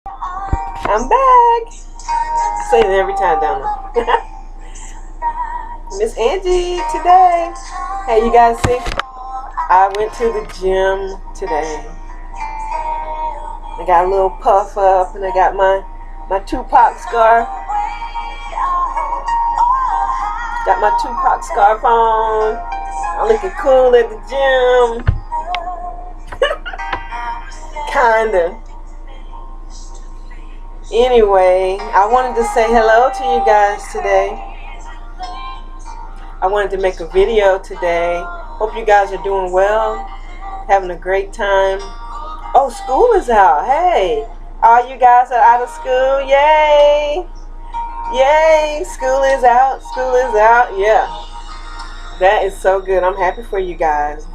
I'm back. Say it every time, down there. Miss Angie today. Hey, you guys see? I went to the gym today. I got a little puff up, and I got my Tupac scarf. Got my Tupac scarf on. I'm looking cool at the gym. Kinda. Anyway, I wanted to say hello to you guys today. I wanted to make a video today. Hope you guys are doing well, having a great time. Oh, school is out. Hey, all you guys are out of school. Yay! Yay! School is out. School is out. Yeah. That is so good. I'm happy for you guys.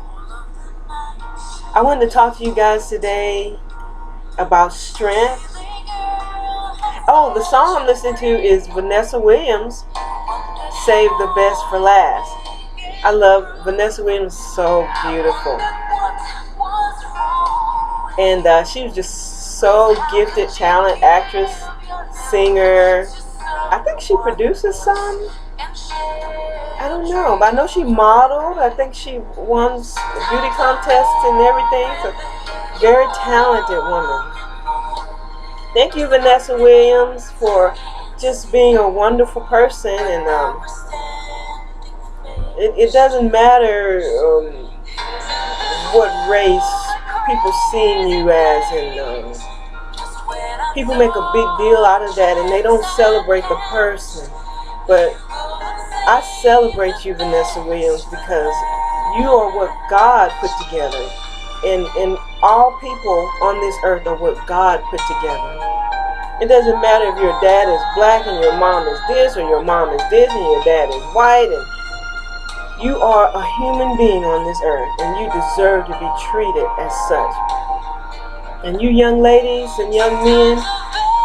I wanted to talk to you guys today about strength. Oh, the song I'm listening to is Vanessa Williams, Save the Best for Last. I love Vanessa Williams, so beautiful. And she was just so gifted, talent, actress, singer. I think she produces some. I don't know, but I know she modeled. I think she won beauty contests and everything. So, very talented woman. Thank you, Vanessa Williams, for just being a wonderful person. And it doesn't matter what race people seeing you as, and people make a big deal out of that, and they don't celebrate the person. But I celebrate you, Vanessa Williams, because you are what God put together. And all people on this earth are what God put together. It doesn't matter if your dad is black and your mom is this, or your mom is this and your dad is white. And you are a human being on this earth, and you deserve to be treated as such. And you young ladies and young men,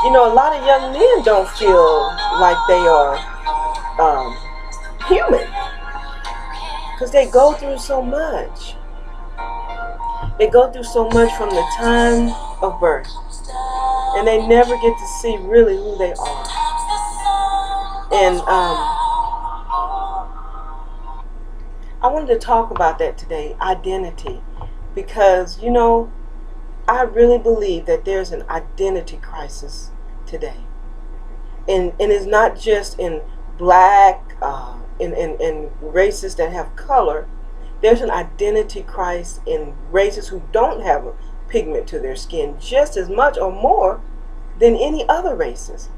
you know, a lot of young men don't feel like they are human, because they go through so much. They go through so much from the time of birth, and they never get to see really who they are. And I wanted to talk about that today, identity, because, you know, I really believe that there's an identity crisis today. And it's not just in black, in races that have color. There's an identity crisis in races who don't have a pigment to their skin just as much or more than any other races.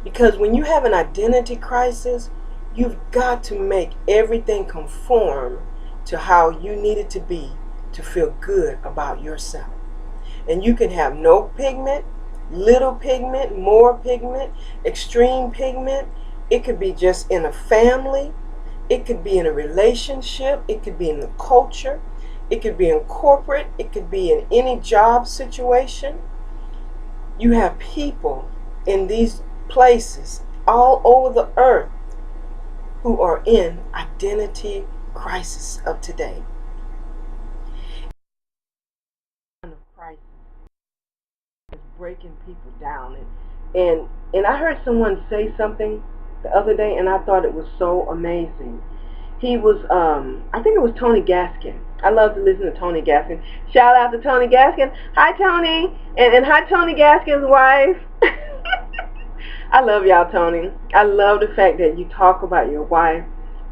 Because when you have an identity crisis, you've got to make everything conform to how you need it to be to feel good about yourself. And you can have no pigment, little pigment, more pigment, extreme pigment. It could be just in a family. It could be in a relationship. It could be in the culture. It could be in corporate. It could be in any job situation. You have people in these places all over the earth who are in identity crisis of today. Crisis is breaking people down, and I heard someone say something the other day, and I thought it was so amazing. He was, I think it was Tony Gaskin. I love to listen to Tony Gaskin. Shout out to Tony Gaskin. Hi, Tony. And hi, Tony Gaskin's wife. I love y'all, Tony. I love the fact that you talk about your wife,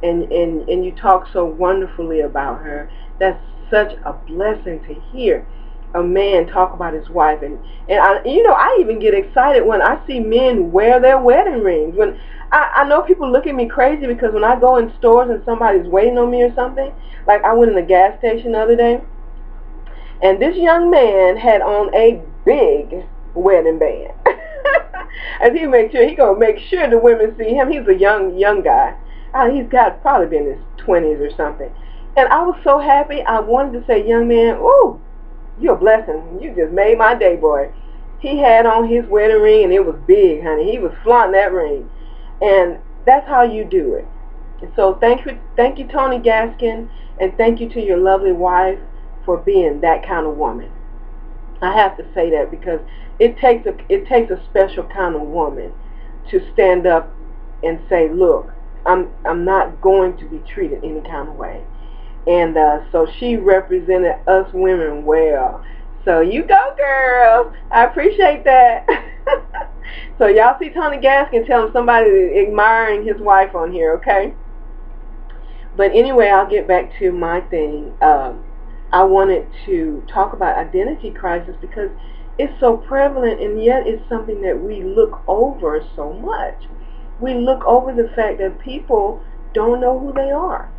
and you talk so wonderfully about her. That's such a blessing to hear a man talk about his wife. And I, you know, I even get excited when I see men wear their wedding rings. When I know people look at me crazy, because when I go in stores and somebody's waiting on me or something, like I went in the gas station the other day, and this young man had on a big wedding band. And he gonna make sure the women see him. He's a young guy. He's got probably been in his 20s or something. And I was so happy. I wanted to say, young man, ooh, you're a blessing. You just made my day, boy. He had on his wedding ring, and it was big, honey. He was flaunting that ring. And that's how you do it. And so thank you, Tony Gaskin, and thank you to your lovely wife for being that kind of woman. I have to say that, because it takes a special kind of woman to stand up and say, look, I'm not going to be treated any kind of way. And so she represented us women well. So you go, girls. I appreciate that. So y'all see Tony Gaskin, tell him somebody admiring his wife on here, okay? But anyway, I'll get back to my thing. I wanted to talk about identity crisis because it's so prevalent, and yet it's something that we look over so much. We look over the fact that people don't know who they are.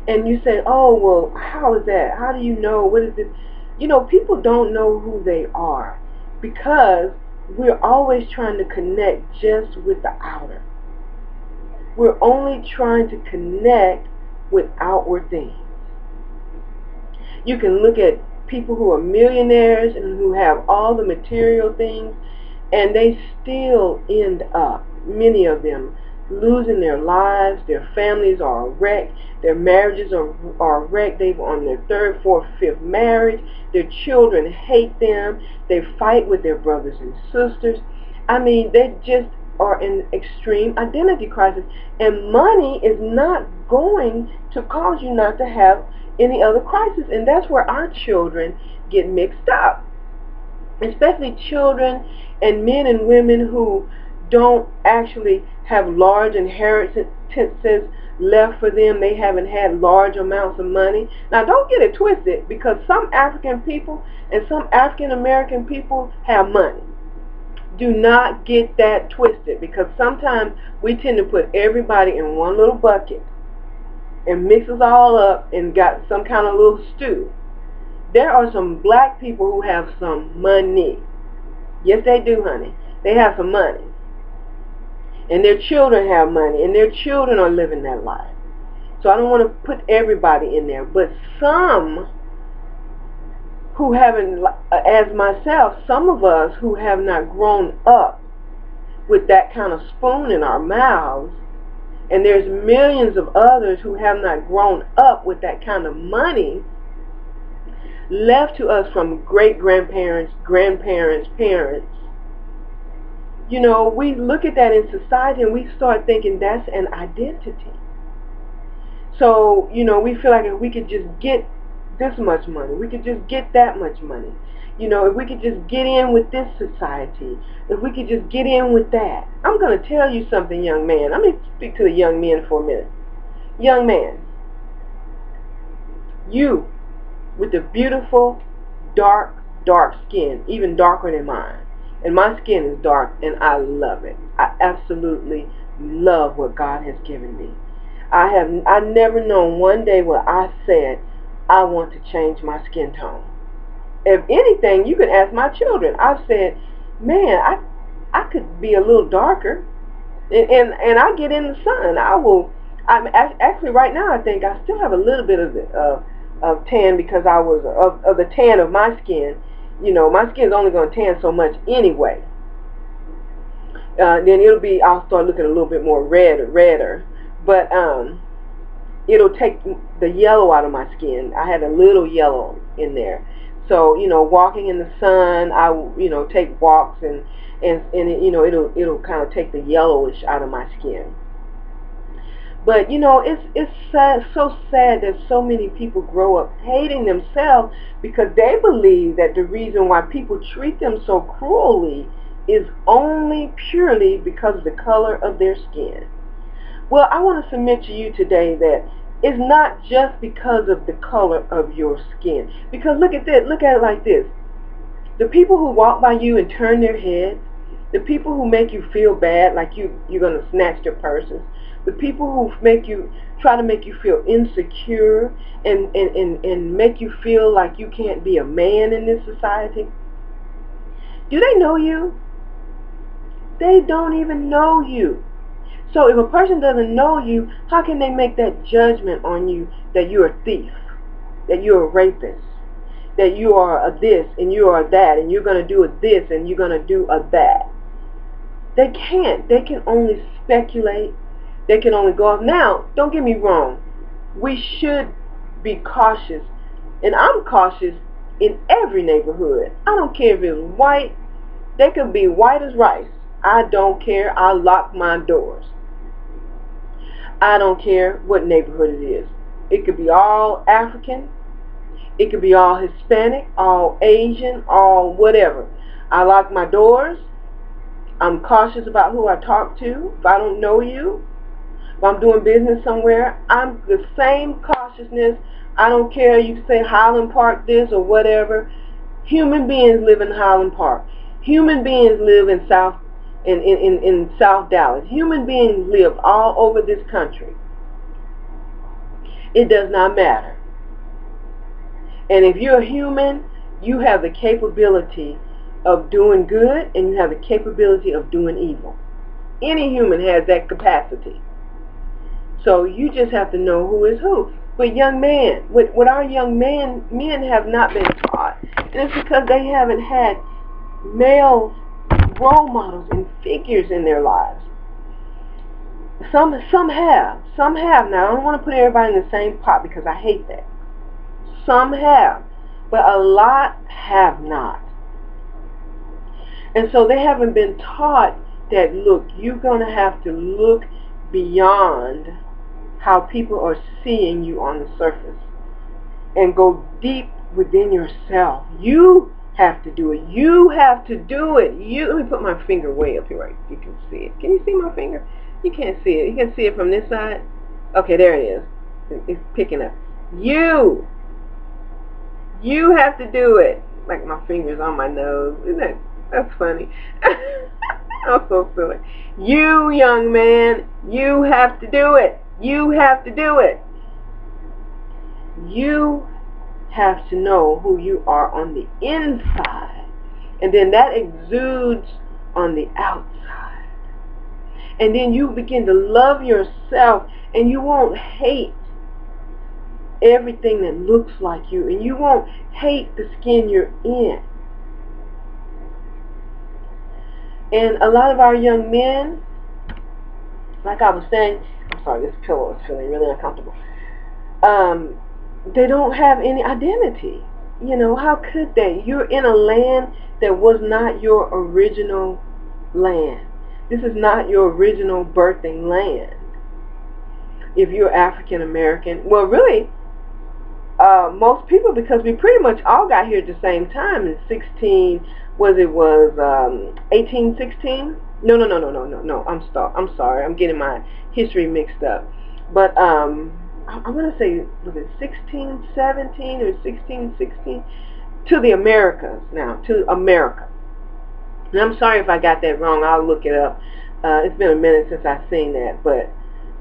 And you say, oh, well, how is that? How do you know? What is it? You know, people don't know who they are because we're always trying to connect just with the outer. We're only trying to connect with outward things. You can look at people who are millionaires and who have all the material things, and they still end up, many of them, losing their lives. Their families are a wreck. Their marriages are a wreck. They're on their third, fourth, fifth marriage. Their children hate them. They fight with their brothers and sisters. I mean, they just are in extreme identity crisis. And money is not going to cause you not to have any other crisis. And that's where our children get mixed up. Especially children and men and women who don't actually have large inheritances left for them. They haven't had large amounts of money. Now, don't get it twisted, because some African people and some African American people have money. Do not get that twisted, because sometimes we tend to put everybody in one little bucket and mix us all up and got some kind of little stew. There are some black people who have some money. Yes, they do, honey. They have some money. And their children have money, and their children are living that life. So I don't want to put everybody in there, but some who haven't, as myself, some of us who have not grown up with that kind of spoon in our mouths, and there's millions of others who have not grown up with that kind of money left to us from great-grandparents, grandparents, parents. You know, we look at that in society and we start thinking that's an identity. So, you know, we feel like if we could just get this much money, we could just get that much money. You know, if we could just get in with this society, if we could just get in with that. I'm going to tell you something, young man. Let me speak to the young men for a minute. Young man, you with the beautiful, dark skin, even darker than mine. And my skin is dark, and I love it. I absolutely love what God has given me. I never known one day where I said, I want to change my skin tone. If anything, you can ask my children. I've said, man, I could be a little darker. And I get in the sun. I'm actually right now, I think I still have a little bit of tan, because I was of the tan of my skin. You know, my skin's only going to tan so much anyway. Then I'll start looking a little bit more redder. But it'll take the yellow out of my skin. I had a little yellow in there. So, you know, walking in the sun, I, you know, take walks and you know, it'll kind of take the yellowish out of my skin. But, you know, it's sad, so sad that so many people grow up hating themselves because they believe that the reason why people treat them so cruelly is only purely because of the color of their skin. Well, I want to submit to you today that it's not just because of the color of your skin. Because look at this, look at it like this. The people who walk by you and turn their heads, the people who make you feel bad, like you're going to snatch their purses, the people who try to make you feel insecure and make you feel like you can't be a man in this society, do they know you? They don't even know you. So if a person doesn't know you, how can they make that judgment on you that you're a thief, that you're a rapist, that you are a this and you are a that, and you're going to do a this and you're going to do a that? They can't. They can only speculate. They can only go off. Now, don't get me wrong. We should be cautious. And I'm cautious in every neighborhood. I don't care if it's white, They could be white as rice. I don't care. I lock my doors. I don't care what neighborhood it is. It could be all African. It could be all Hispanic, all Asian, all whatever. I lock my doors. I'm cautious about who I talk to. If I don't know you, if I'm doing business somewhere, I'm the same cautiousness. I don't care. You can say Highland Park this or whatever. Human beings live in Highland Park. Human beings live in South Dallas. Human beings live all over this country. It does not matter. And if you're a human, you have the capability of doing good and you have the capability of doing evil. Any human has that capacity. So you just have to know who is who. But young man, what our young men have not been taught, and it's because they haven't had male role models and figures in their lives. Some have. Now, I don't want to put everybody in the same pot because I hate that. Some have, but a lot have not. And so they haven't been taught that, look, you're going to have to look beyond how people are seeing you on the surface and go deep within yourself. You have to do it. You have to do it. Let me put my finger way up here right you can see it. Can you see my finger? You can't see it. You can see it from this side. Okay, there it is. It's picking up. You have to do it. Like my finger's on my nose. That's funny. I'm so silly. You, young man, you have to do it. You have to do it. You have to know who you are on the inside. And then that exudes on the outside. And then you begin to love yourself and you won't hate everything that looks like you. And you won't hate the skin you're in. And a lot of our young men, like I was saying, I'm sorry, this pillow is feeling really uncomfortable. They don't have any identity. You know, how could they? You're in a land that was not your original land. This is not your original birthing land. If you're African American, well, really, most people, because we pretty much all got here at the same time in 1816? No. I'm sorry. I'm getting my history mixed up. But I'm going to say, was it 1617 or 1616? To the Americas now, to America. And I'm sorry if I got that wrong. I'll look it up. It's been a minute since I've seen that. But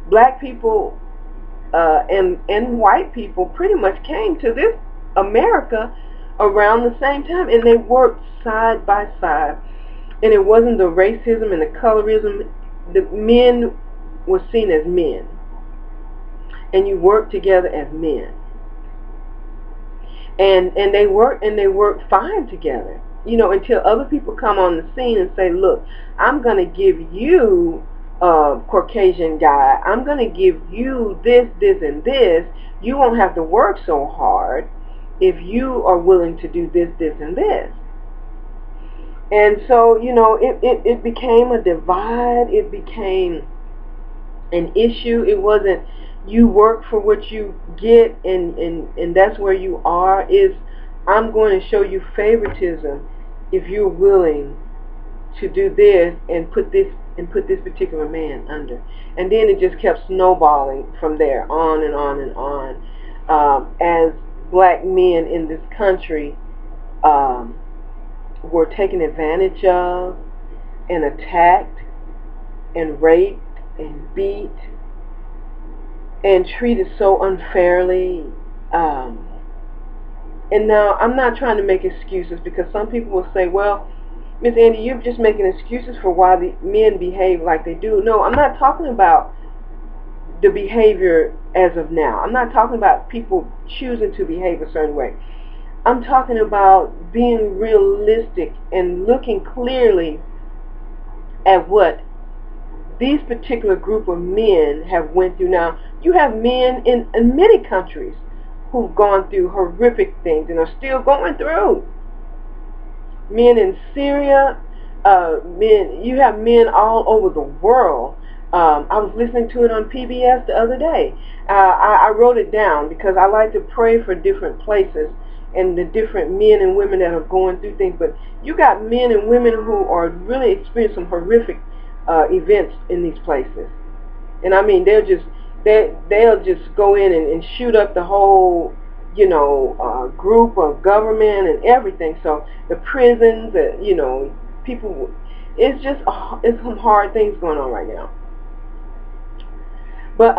black people and white people pretty much came to this America around the same time, and they worked side by side. And it wasn't the racism and the colorism. The men were seen as men, and you worked together as men. And they worked fine together. You know, until other people come on the scene and say, look, I'm going to give you, Caucasian guy, I'm going to give you this, and this. You won't have to work so hard if you are willing to do this, and this. And so, you know, it became a divide. It became an issue. It wasn't you work for what you get and that's where you are. Is I'm going to show you favoritism if you're willing to do this and put this particular man under. And then it just kept snowballing from there, on and on and on, as black men in this country were taken advantage of and attacked and raped and beat and treated so unfairly. And now, I'm not trying to make excuses, because some people will say, well, Miss Andy, you're just making excuses for why the men behave like they do. No, I'm not talking about the behavior as of now. I'm not talking about people choosing to behave a certain way. I'm talking about being realistic and looking clearly at what these particular group of men have went through. Now, you have men in many countries who've gone through horrific things and are still going through. Men in Syria, Men, you have men all over the world. I was listening to it on PBS the other day. I wrote it down because I like to pray for different places and the different men and women that are going through things. But you got men and women who are really experiencing some horrific events in these places. And I mean, they'll just go in and shoot up the whole, group of government and everything. So the prisons, people, it's some hard things going on right now. But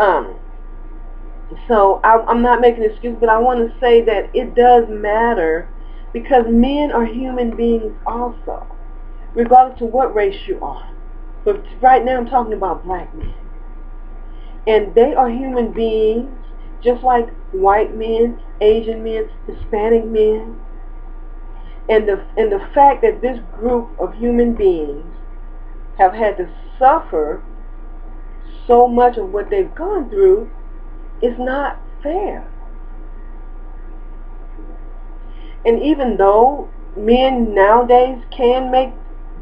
so I'm not making an excuse, but I want to say that it does matter because men are human beings also, regardless of what race you are. But right now I'm talking about black men. And they are human beings just like white men, Asian men, Hispanic men. And the fact that this group of human beings have had to suffer so much of what they've gone through is not fair. And even though men nowadays can make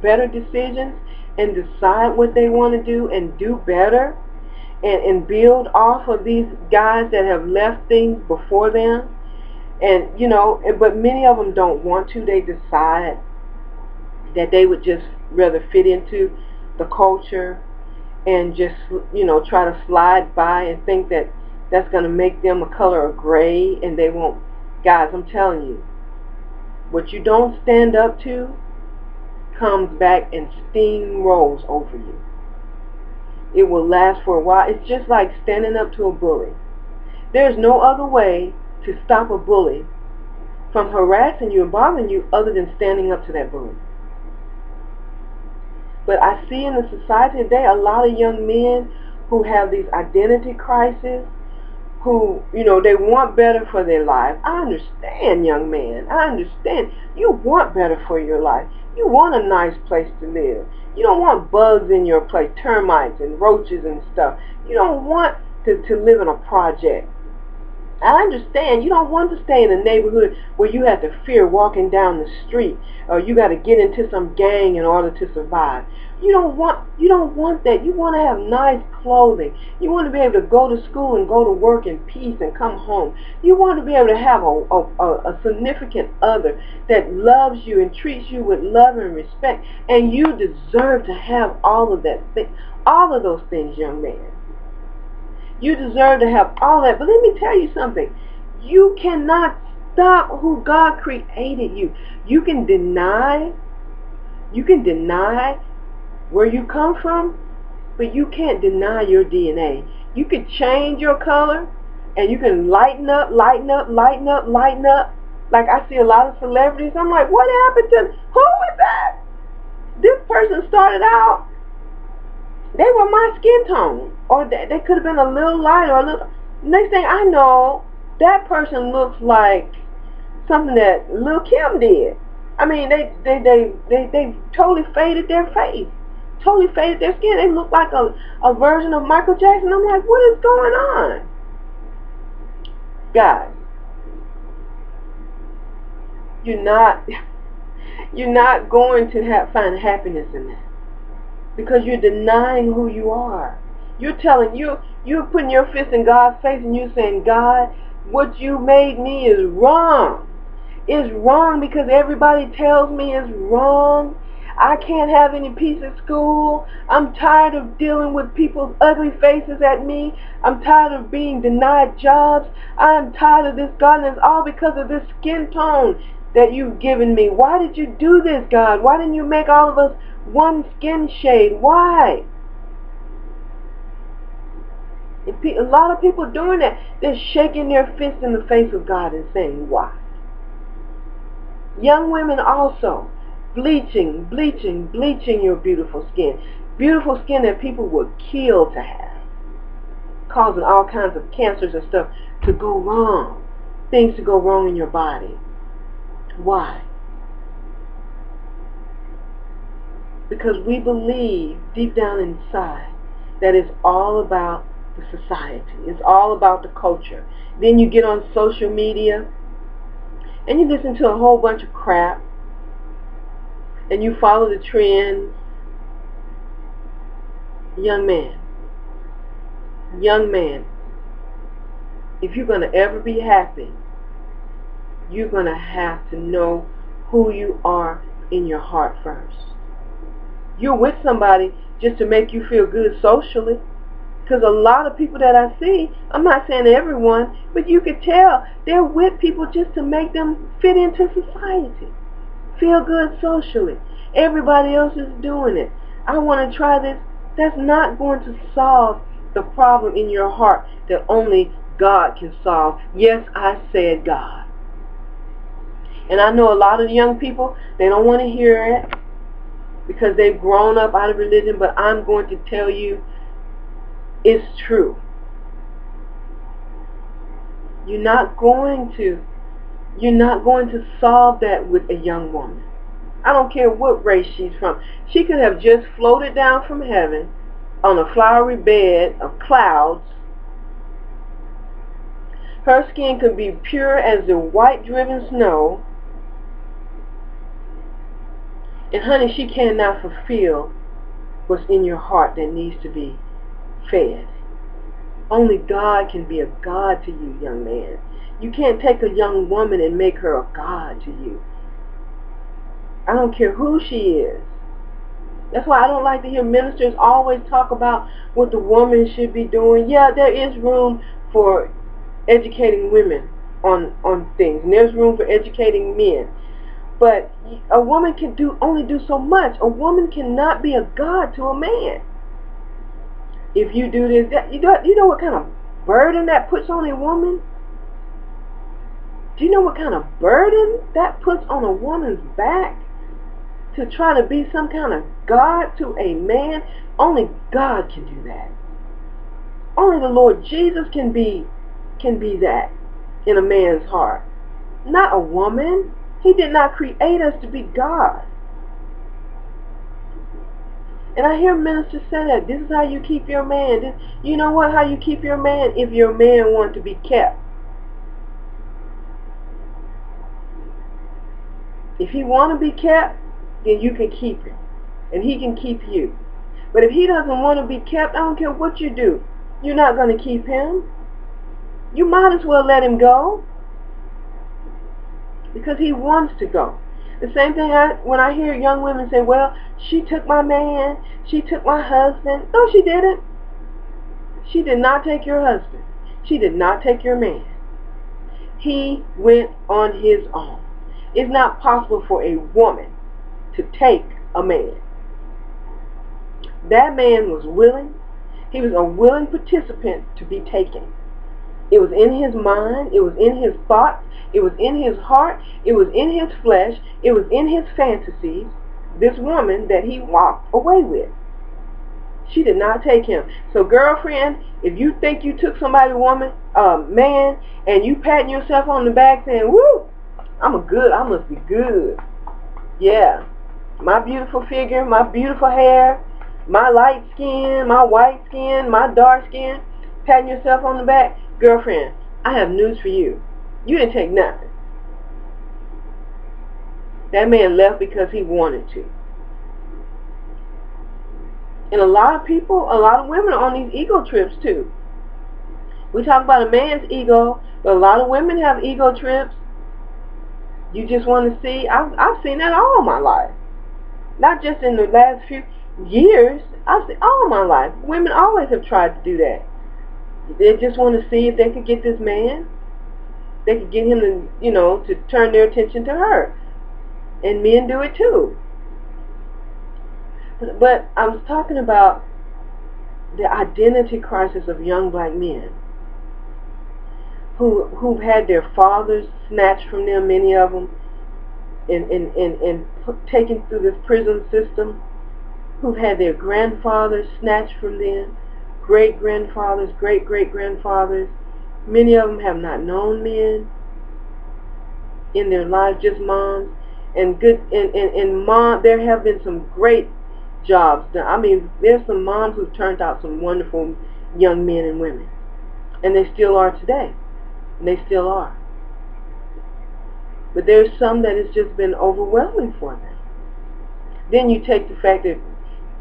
better decisions and decide what they want to do and do better and build off of these guys that have left things before them, and but many of them don't want to. They decide that they would just rather fit into the culture and just try to slide by and think that that's going to make them a color of gray, and they won't. Guys, I'm telling you, what you don't stand up to comes back and steamrolls over you. It will last for a while. It's just like standing up to a bully. There's no other way to stop a bully from harassing you and bothering you other than standing up to that bully. But I see in the society today a lot of young men who have these identity crises, who, they want better for their life. I understand, young man. I understand. You want better for your life. You want a nice place to live. You don't want bugs in your place, termites and roaches and stuff. You don't want to live in a project. I understand. You don't want to stay in a neighborhood where you have to fear walking down the street, or you got to get into some gang in order to survive. You don't want that. You want to have nice clothing. You want to be able to go to school and go to work in peace and come home. You want to be able to have a significant other that loves you and treats you with love and respect, and you deserve to have all of those things, young man. You deserve to have all that. But let me tell you something. You cannot stop who God created you. You can deny where you come from, but you can't deny your DNA. You can change your color, and you can lighten up. Like I see a lot of celebrities. I'm like, what happened to, who is that? This person started out, they were my skin tone, or they could have been a little lighter, or a little. Next thing I know, that person looks like something that Lil' Kim did. I mean, they totally faded their face, totally faded their skin. They look like a version of Michael Jackson. I'm like, what is going on, guys? You're not going to find happiness in that. Because you're denying who you are. You're putting your fist in God's face and you're saying, God, what you made me is wrong. It's wrong because everybody tells me it's wrong. I can't have any peace at school. I'm tired of dealing with people's ugly faces at me. I'm tired of being denied jobs. I'm tired of this, God, and it's all because of this skin tone that you've given me. Why did you do this, God? Why didn't you make all of us one skin shade? Why? A lot of people doing that. They're shaking their fist in the face of God and saying, why? Young women also bleaching your beautiful skin. Beautiful skin that people would kill to have. Causing all kinds of cancers and stuff to go wrong. Things to go wrong in your body. Why? Because we believe deep down inside that it's all about the society. It's all about the culture. Then you get on social media and you listen to a whole bunch of crap. and you follow the trends, young man, if you're going to ever be happy, you're going to have to know who you are in your heart first. You're with somebody just to make you feel good socially. Because a lot of people that I see, I'm not saying everyone, but you could tell they're with people just to make them fit into society. Feel good socially. Everybody else is doing it. I want to try this. That's not going to solve the problem in your heart that only God can solve. Yes, I said God. And I know a lot of young people, they don't want to hear it because they've grown up out of religion, but I'm going to tell you, it's true. You're not going to solve that with a young woman. I don't care what race she's from. She could have just floated down from heaven on a flowery bed of clouds. Her skin could be pure as the white driven snow. And honey, she cannot fulfill what's in your heart that needs to be fed. Only God can be a God to you, young man. You can't take a young woman and make her a God to you. I don't care who she is. That's why I don't like to hear ministers always talk about what the woman should be doing. Yeah, there is room for educating women on things, and there's room for educating men. But a woman can only do so much. A woman cannot be a God to a man. If you do this, you know what kind of burden that puts on a woman? Do you know what kind of burden that puts on a woman's back? To try to be some kind of God to a man? Only God can do that. Only the Lord Jesus can be that in a man's heart. Not a woman. He did not create us to be God. And I hear ministers say that this is how you keep your man. You know what? How you keep your man? If your man wants to be kept. If he want to be kept, then you can keep him. And he can keep you. But if he doesn't want to be kept, I don't care what you do. You're not going to keep him. You might as well let him go. Because he wants to go. The same thing when I hear young women say, well, she took my man, she took my husband. No, she didn't. She did not take your husband. She did not take your man. He went on his own. It's not possible for a woman to take a man. That man was willing. He was a willing participant to be taken. It was in his mind. It was in his thoughts. It was in his heart. It was in his flesh. It was in his fantasies. This woman that he walked away with. She did not take him. So girlfriend, if you think you took somebody's man, and you patting yourself on the back saying, woo, I must be good. Yeah. My beautiful figure, my beautiful hair, my light skin, my white skin, my dark skin, patting yourself on the back. Girlfriend, I have news for you. You didn't take nothing. That man left because he wanted to. And a lot of women are on these ego trips too. We talk about a man's ego, but a lot of women have ego trips. You just want to see. I've seen that all my life. Not just in the last few years. I've seen all my life. Women always have tried to do that. They just want to see if they could get this man. They could get him to turn their attention to her. And men do it too. But I was talking about the identity crisis of young black men who've had their fathers snatched from them, many of them, and taken through this prison system, who've had their grandfathers snatched from them, great-grandfathers, great-great-grandfathers. Many of them have not known men in their lives, just moms. And mom, there have been some great jobs done. I mean, there's some moms who've turned out some wonderful young men and women. And they still are today. And they still are. But there's some that it's just been overwhelming for them. Then you take the fact that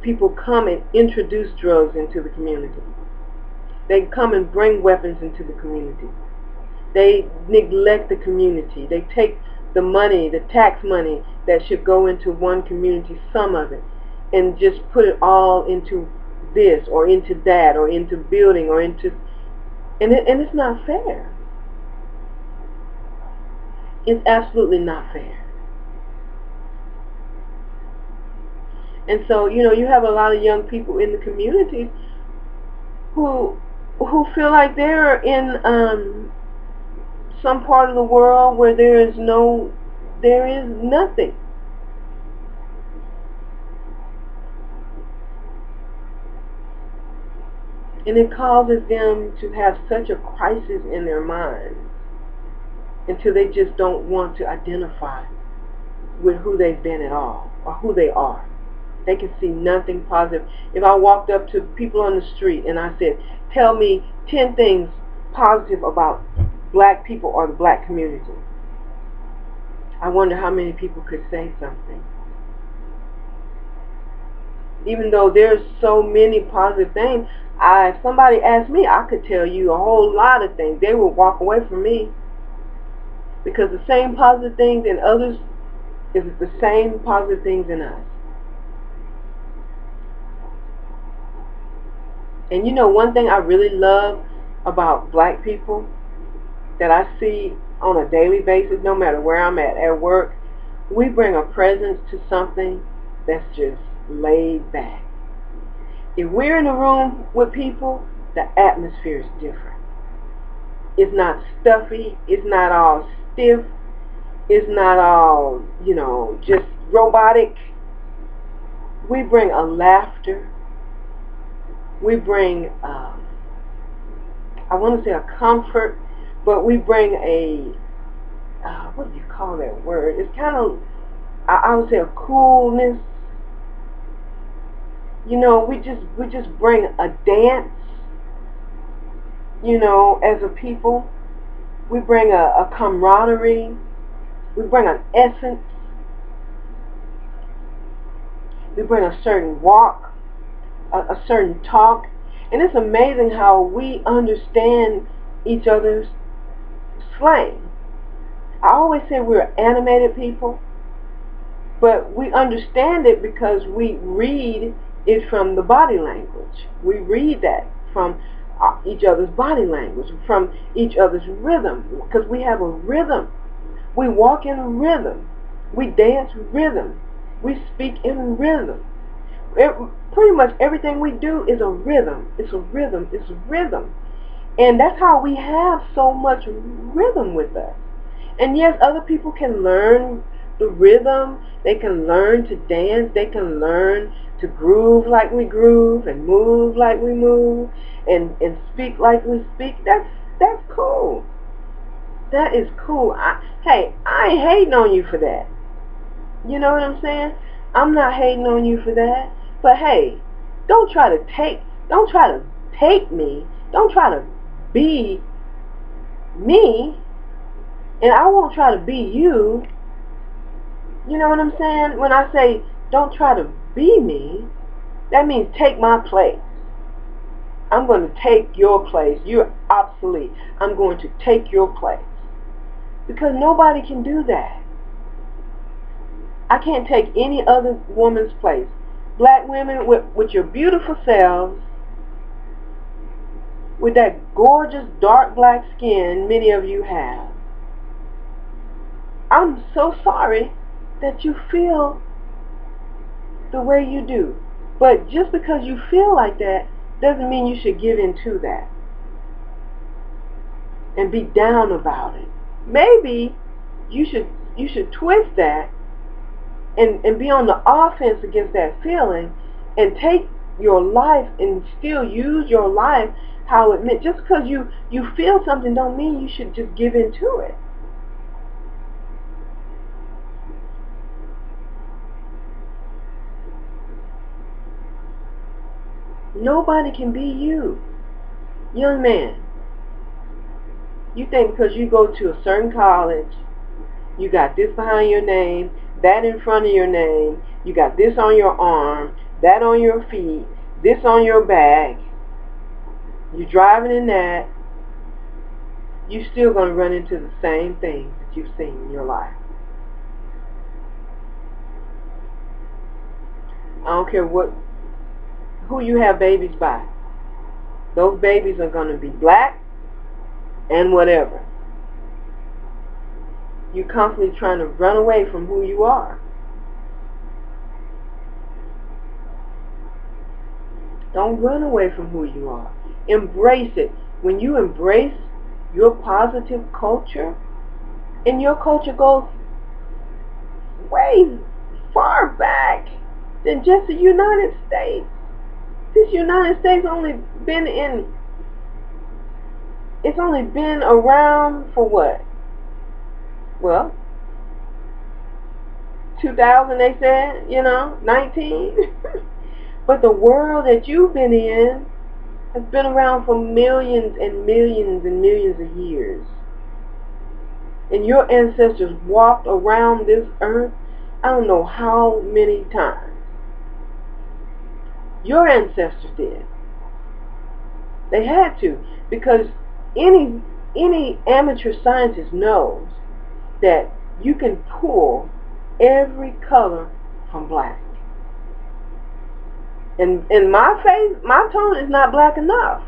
people come and introduce drugs into the community. They come and bring weapons into the community. They neglect the community. They take the money, the tax money that should go into one community, some of it, and just put it all into this or into that or into building or into, and it's not fair. It's absolutely not fair. And so, you have a lot of young people in the communities who feel like they're in some part of the world where there is nothing. And it causes them to have such a crisis in their minds until they just don't want to identify with who they've been at all or who they are. They can see nothing positive. If I walked up to people on the street and I said, tell me 10 things positive about black people or the black community, I wonder how many people could say something. Even though there's so many positive things, if somebody asked me, I could tell you a whole lot of things. They would walk away from me. Because the same positive things in others is the same positive things in us. And one thing I really love about black people that I see on a daily basis, no matter where I'm at work, we bring a presence to something that's just laid back. If we're in a room with people, the atmosphere is different. It's not stuffy, it's not all stiff, it's not all, just robotic. We bring a laughter. We bring, I want to say a comfort, but we bring a, what do you call that word? It's kind of, I would say a coolness. We just bring a dance, as a people. We bring a camaraderie. We bring an essence. We bring a certain walk, a certain talk. And it's amazing how we understand each other's slang. I always say we're animated people, but we understand it because we read it from the body language. We read that from each other's body language, from each other's rhythm, because we have a rhythm. We walk in a rhythm. We dance rhythm. We speak in rhythm. Pretty much everything we do is a rhythm. It's a rhythm. It's a rhythm. And that's how we have so much rhythm with us. And yes, other people can learn the rhythm. They can learn to dance. They can learn to groove like we groove and move like we move and speak like we speak. That's cool. That is cool. Hey, I ain't hating on you for that. You know what I'm saying? I'm not hating on you for that. But hey, don't try to take me. Don't try to be me. And I won't try to be you. You know what I'm saying? When I say don't try to be me, that means take my place. I'm going to take your place. You're obsolete. I'm going to take your place. Because nobody can do that. I can't take any other woman's place. Black women, with your beautiful selves, with that gorgeous dark black skin many of you have, I'm so sorry that you feel the way you do. But just because you feel like that doesn't mean you should give in to that and be down about it. Maybe you should twist that and be on the offense against that feeling and take your life and still use your life how it meant. Just because you feel something don't mean you should just give in to it. Nobody can be you. Young man, you think because you go to a certain college, you got this behind your name, that in front of your name. You got this on your arm, that on your feet, this on your back. You're driving in that. You're still going to run into the same things that you've seen in your life. I don't care who you have babies by. Those babies are going to be black and whatever. You're constantly trying to run away from who you are. Don't run away from who you are. Embrace it. When you embrace your positive culture, and your culture goes way far back than just the United States. This United States it's only been around for what? Well, 2000 they said, 19. But the world that you've been in has been around for millions and millions and millions of years. And your ancestors walked around this earth, I don't know how many times. Your ancestors did. They had to, because any amateur scientist knows that you can pull every color from black. And in my face, my tone is not black enough.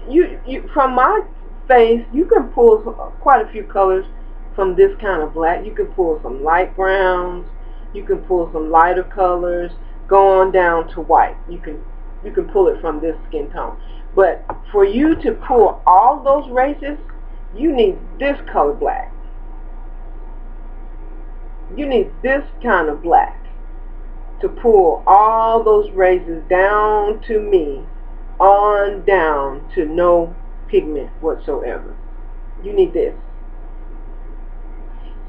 You from my face, you can pull quite a few colors from this kind of black. You can pull some light browns. You can pull some lighter colors, go on down to white. You can pull it from this skin tone. But for you to pull all those races, you need this color black. You need this kind of black to pull all those races down to me, on down to no pigment whatsoever. You need this.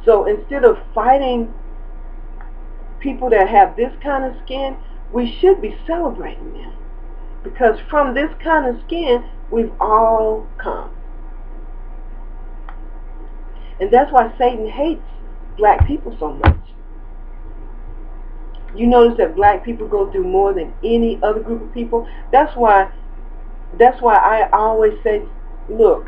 So instead of fighting people that have this kind of skin, we should be celebrating them. Because from this kind of skin, we've all come. And that's why Satan hates black people so much. You notice that black people go through more than any other group of people. That's why I always say, look,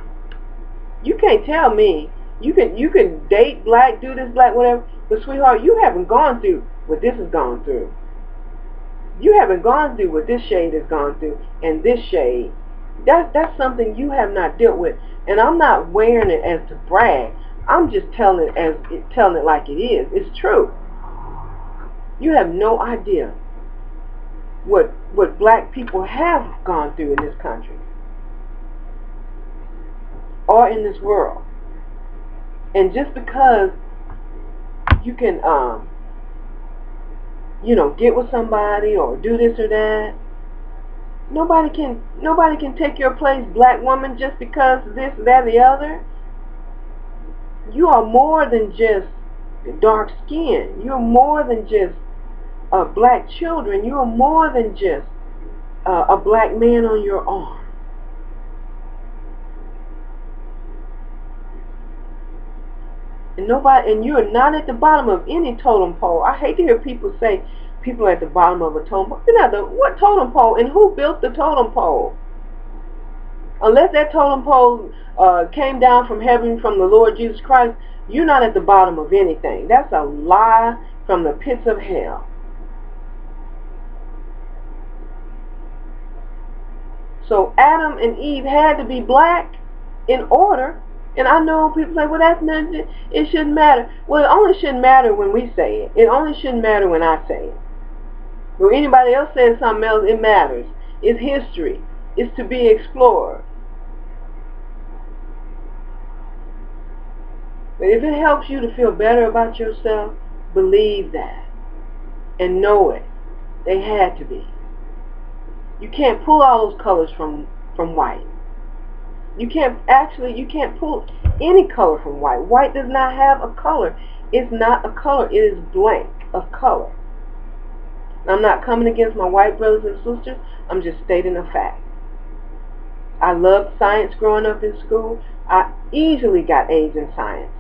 you can't tell me. You can date black, do this black, whatever, but sweetheart, you haven't gone through what this has gone through. You haven't gone through what this shade has gone through, and this shade. That's something you have not dealt with. And I'm not wearing it as to brag. I'm just telling it like it is. It's true. You have no idea what black people have gone through in this country or in this world. And just because you can get with somebody or do this or that, nobody can take your place, black woman, just because this, that, the other. You are more than just dark skin. You're more than just black children. You are more than just a black man on your arm. And you are not at the bottom of any totem pole. I hate to hear people say people are at the bottom of a totem pole. What totem pole, and who built the totem pole? Unless that totem pole came down from heaven from the Lord Jesus Christ, you're not at the bottom of anything. That's a lie from the pits of hell. So Adam and Eve had to be black in order. And I know people say, well, that's nothing, it shouldn't matter. Well, it only shouldn't matter when we say it. It only shouldn't matter when I say it. When anybody else says something else, it matters. It's history. It's to be explored. But if it helps you to feel better about yourself, believe that. And know it. They had to be. You can't pull all those colors from white. You can't pull any color from white. White does not have a color. It's not a color. It is blank of color. I'm not coming against my white brothers and sisters. I'm just stating a fact. I loved science growing up in school. I easily got A's in science.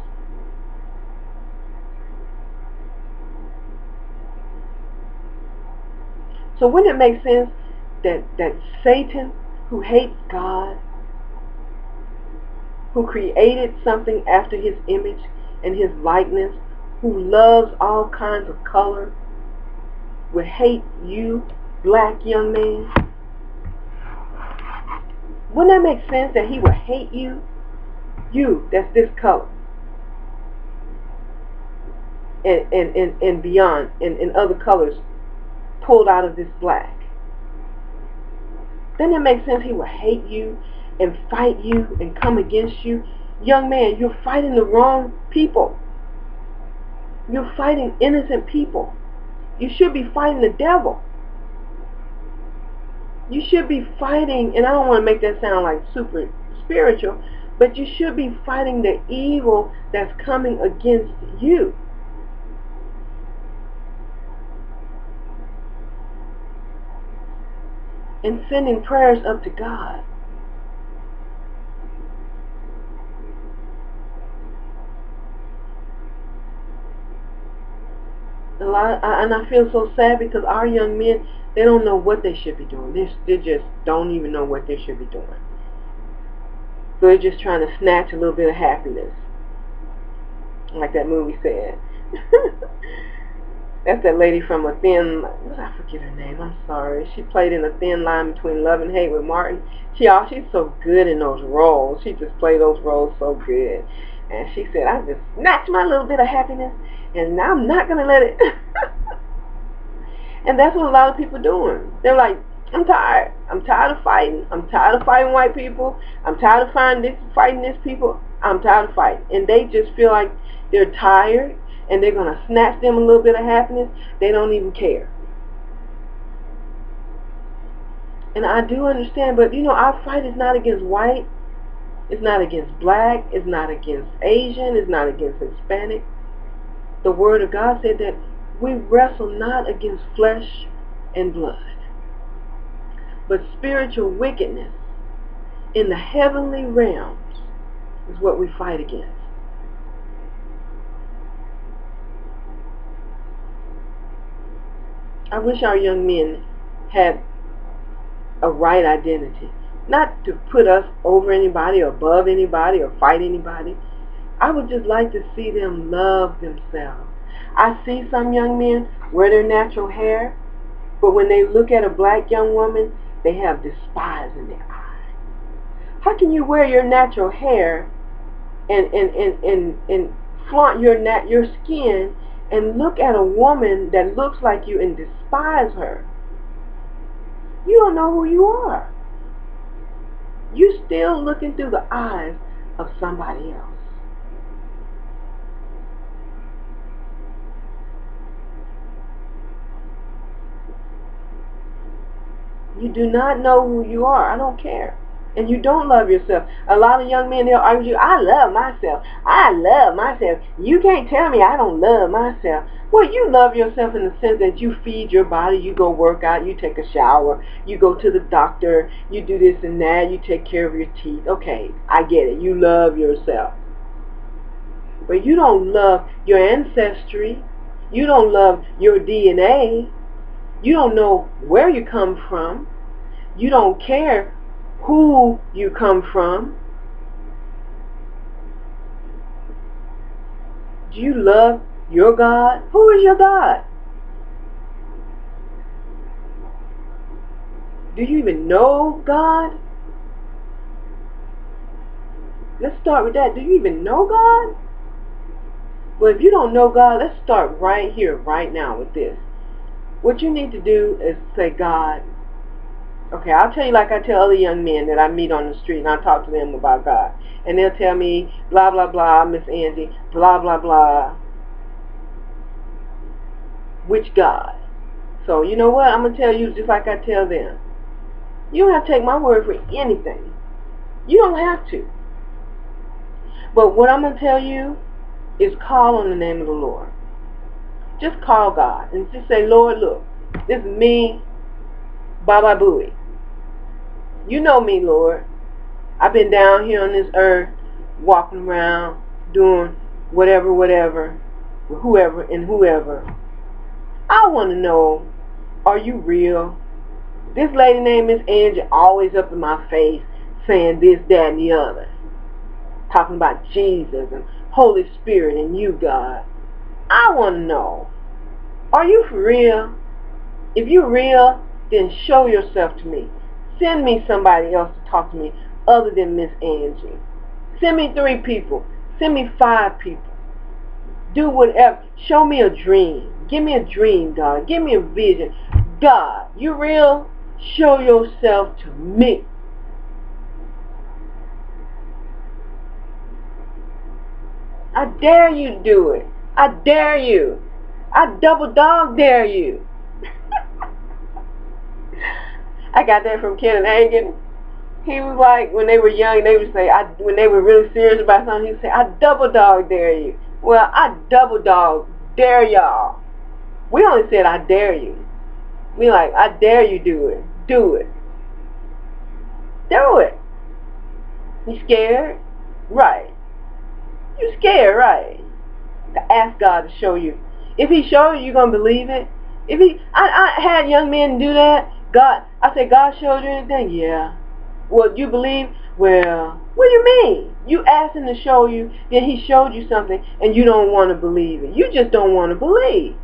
So wouldn't it make sense that Satan, who hates God, who created something after his image and his likeness, who loves all kinds of color, would hate you, black young man? Wouldn't that make sense that he would hate you? You, that's this color. And beyond, and other colors pulled out of this black. Then it makes sense he will hate you and fight you and come against you. Young man, you're fighting the wrong people. You're fighting innocent people. You should be fighting the devil. You should be fighting, and I don't want to make that sound like super spiritual, but you should be fighting the evil that's coming against you. And sending prayers up to God. And I feel so sad because our young men, they don't know what they should be doing. They just don't even know what they should be doing. So they're just trying to snatch a little bit of happiness, like that movie said. That's that lady from A Thin, I forget her name, I'm sorry. She played in A Thin Line Between Love and Hate with Martin. She's so good in those roles. She just played those roles so good. And she said, I just snatched my little bit of happiness, and I'm not going to let it. And that's what a lot of people are doing. They're like, I'm tired. I'm tired of fighting. I'm tired of fighting white people. I'm tired of fighting this people. I'm tired of fighting. And they just feel like they're tired, and they're going to snatch them a little bit of happiness. They don't even care. And I do understand, but our fight is not against white. It's not against black. It's not against Asian. It's not against Hispanic. The Word of God said that we wrestle not against flesh and blood, but spiritual wickedness in the heavenly realms is what we fight against. I wish our young men had a right identity. Not to put us over anybody or above anybody or fight anybody. I would just like to see them love themselves. I see some young men wear their natural hair, but when they look at a black young woman, they have despise in their eyes. How can you wear your natural hair and flaunt your skin and look at a woman that looks like you and despise her? You don't know who you are. You're still looking through the eyes of somebody else. You do not know who you are. I don't care. And you don't love yourself. A lot of young men, they'll argue, I love myself. I love myself. You can't tell me I don't love myself. Well, you love yourself in the sense that you feed your body, you go work out, you take a shower, you go to the doctor, you do this and that, you take care of your teeth. Okay, I get it. You love yourself. But you don't love your ancestry. You don't love your DNA. You don't know where you come from. You don't care who you come from. Do you love your God? Who is your God? Do you even know God? Let's start with that. Do you even know God? Well, if you don't know God, let's start right here, right now with this. What you need to do is say, God, okay, I'll tell you like I tell other young men that I meet on the street and I talk to them about God. And they'll tell me, blah, blah, blah, Miss Angie, blah, blah, blah. Which God? So, you know what? I'm going to tell you just like I tell them. You don't have to take my word for anything. You don't have to. But what I'm going to tell you is call on the name of the Lord. Just call God and just say, Lord, look, this is me, Baba Booey. You know me, Lord. I've been down here on this earth, walking around, doing whatever, with whoever and whoever. I want to know Are you real? This lady named Miss Angie always up in my face saying this, that, and the other. Talking about Jesus and Holy Spirit and you, God. I want to know, are you for real? If you're real, then show yourself to me. Send me somebody else to talk to me other than Miss Angie. Send me 3 people. Send me 5 people. Do whatever. Show me a dream. Give me a dream, God. Give me a vision. God, you real? Show yourself to me. I dare you do it. I dare you. I double dog dare you. I got that from Kenneth Hagin. He was like, when they were young, they would say, when they were really serious about something, he would say, I double dog dare you. Well, I double dog dare y'all. We only said, I dare you. We like, I dare you do it. Do it. Do it. You scared? Right. You scared, right? To ask God to show you. If he showed you, you're going to believe it. If he, I had young men do that. God, I said, God showed you anything? Yeah. Well, you believe? Well, what do you mean? You asked him to show you, then he showed you something, and you don't want to believe it. You just don't want to believe.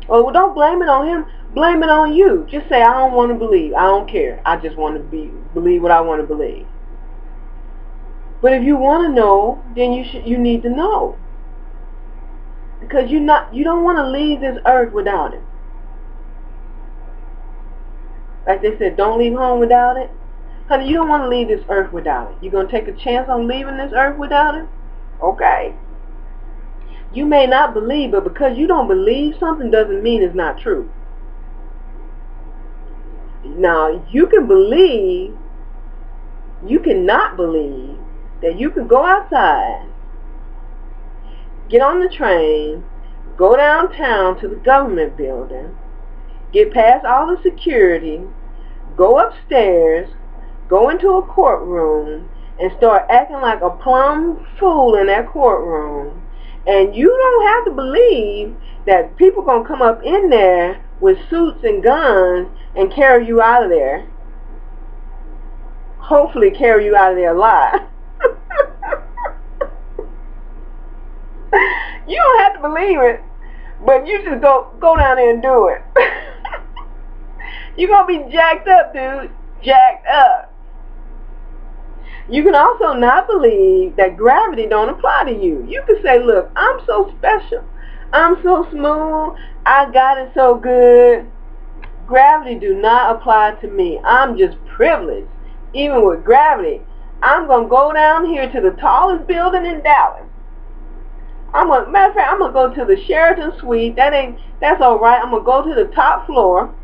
Well, don't blame it on him. Blame it on you. Just say, I don't want to believe. I don't care. I just want to believe what I want to believe. But if you want to know, then you need to know. Because you don't want to leave this earth without it. Like they said, don't leave home without it. Honey, you don't want to leave this earth without it. You going to take a chance on leaving this earth without it? Okay. You may not believe, but because you don't believe something doesn't mean it's not true. Now, you can believe, you cannot believe that you can go outside, get on the train, go downtown to the government building, get past all the security, go upstairs, go into a courtroom, and start acting like a plumb fool in that courtroom. And you don't have to believe that people going to come up in there with suits and guns and carry you out of there. Hopefully carry you out of there alive. You don't have to believe it, but you just go down there and do it. You're going to be jacked up, dude. Jacked up. You can also not believe that gravity don't apply to you. You can say, look, I'm so special. I'm so smooth. I got it so good. Gravity do not apply to me. I'm just privileged. Even with gravity, I'm going to go down here to the tallest building in Dallas. Matter of fact, I'm going to go to the Sheraton Suite. That's all right. I'm going to go to the top floor.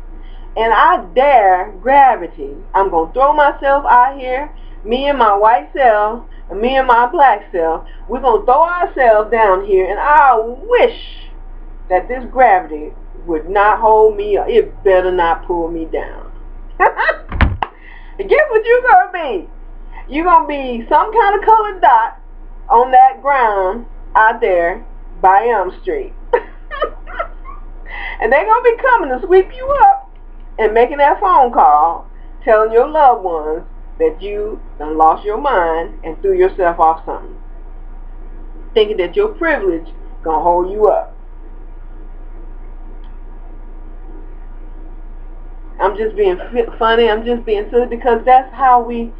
And I dare gravity. I'm going to throw myself out here. Me and my white self, and me and my black self. We're going to throw ourselves down here. And I wish that this gravity would not hold me up. It better not pull me down. Guess what you're going to be? You're going to be some kind of colored dot on that ground out there by Elm Street. And they're going to be coming to sweep you up and making that phone call telling your loved ones that you done lost your mind and threw yourself off something. Thinking that your privilege going to hold you up. I'm just being funny. I'm just being silly because that's how we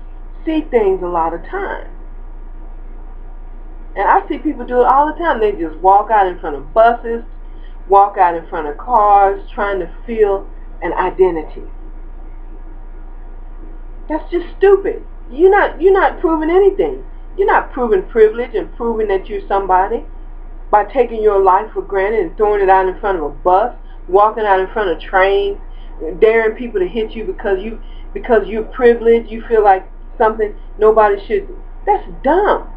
see things a lot of times. And I see people do it all the time. They just walk out in front of buses, walk out in front of cars, trying to feel an identity. That's just stupid. You're not proving anything. You're not proving privilege and proving that you're somebody by taking your life for granted and throwing it out in front of a bus, walking out in front of trains, daring people to hit you because you're privileged. You feel like something nobody should do. That's dumb.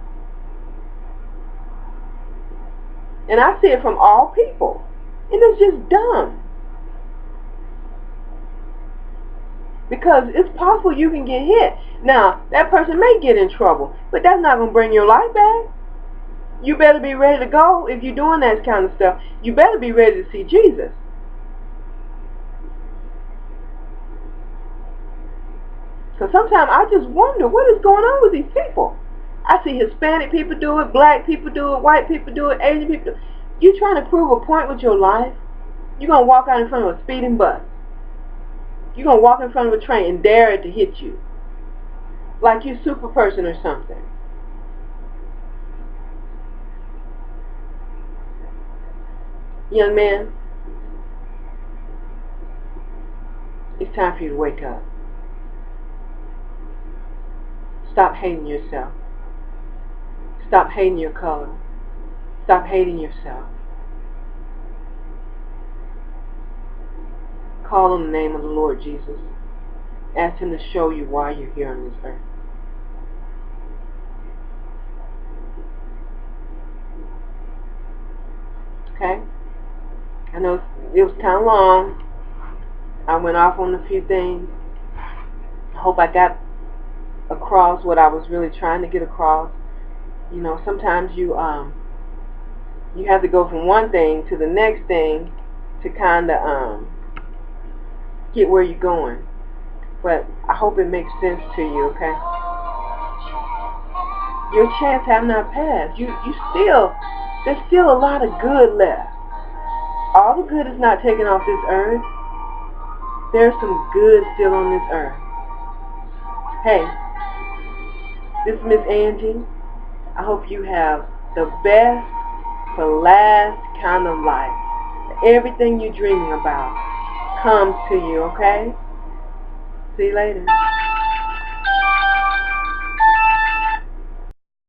And I see it from all people. And it's just dumb. Because it's possible you can get hit. Now, that person may get in trouble, but that's not going to bring your life back. You better be ready to go if you're doing that kind of stuff. You better be ready to see Jesus. So sometimes I just wonder what is going on with these people. I see Hispanic people do it, black people do it, white people do it, Asian people do it. You trying to prove a point with your life? You're going to walk out in front of a speeding bus. You're going to walk in front of a train and dare it to hit you. Like you super person or something. Young man, it's time for you to wake up. Stop hating yourself. Stop hating your color. Stop hating yourself. Call on the name of the Lord Jesus. Ask Him to show you why you're here on this earth. Okay? I know it was kind of long. I went off on a few things. I hope I got across what I was really trying to get across. You know, sometimes you have to go from one thing to the next thing to kind of get where you're going. But I hope it makes sense to you, okay? Your chance have not passed. There's still a lot of good left. All the good is not taken off this earth. There's some good still on this earth. Hey, this is Miss Angie. I hope you have the best for last kind of life. Everything you're dreaming about comes to you, okay? See you later.